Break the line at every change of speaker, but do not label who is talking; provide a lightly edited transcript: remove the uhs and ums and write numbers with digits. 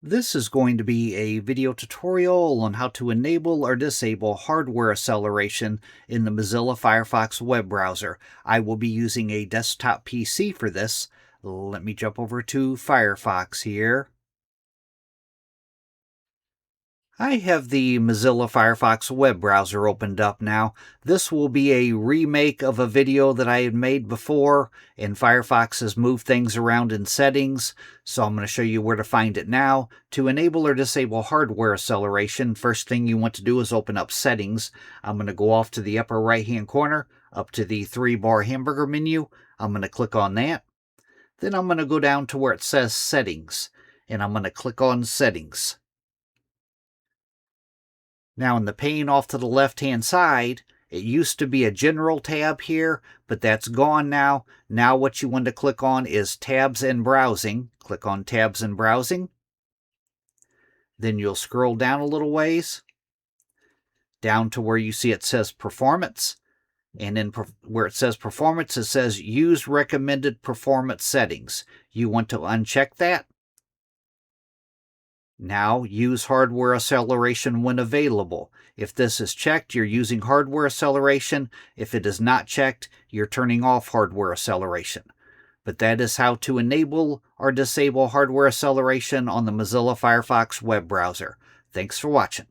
This is going to be a video tutorial on how to enable or disable hardware acceleration in the Mozilla Firefox web browser. I will be using a desktop PC for this. Let me jump over to Firefox here. I have the Mozilla Firefox web browser opened up now. This will be a remake of a video that I had made before, and Firefox has moved things around in settings, so I'm going to show you where to find it now. To enable or disable hardware acceleration, first thing you want to do is open up Settings. I'm going to go off to the upper right-hand corner, up to the 3-bar hamburger menu. I'm going to click on that. Then I'm going to go down to where it says Settings, and I'm going to click on Settings. Now in the pane off to the left-hand side, it used to be a general tab here, but that's gone now. Now what you want to click on is Tabs and Browsing. Click on Tabs and Browsing. Then you'll scroll down a little ways, down to where you see it says Performance. And then where it says Performance, it says Use Recommended Performance Settings. You want to uncheck that. Now, use hardware acceleration when available. If this is checked, you're using hardware acceleration. If it is not checked, you're turning off hardware acceleration. But that is how to enable or disable hardware acceleration on the Mozilla Firefox web browser. Thanks for watching.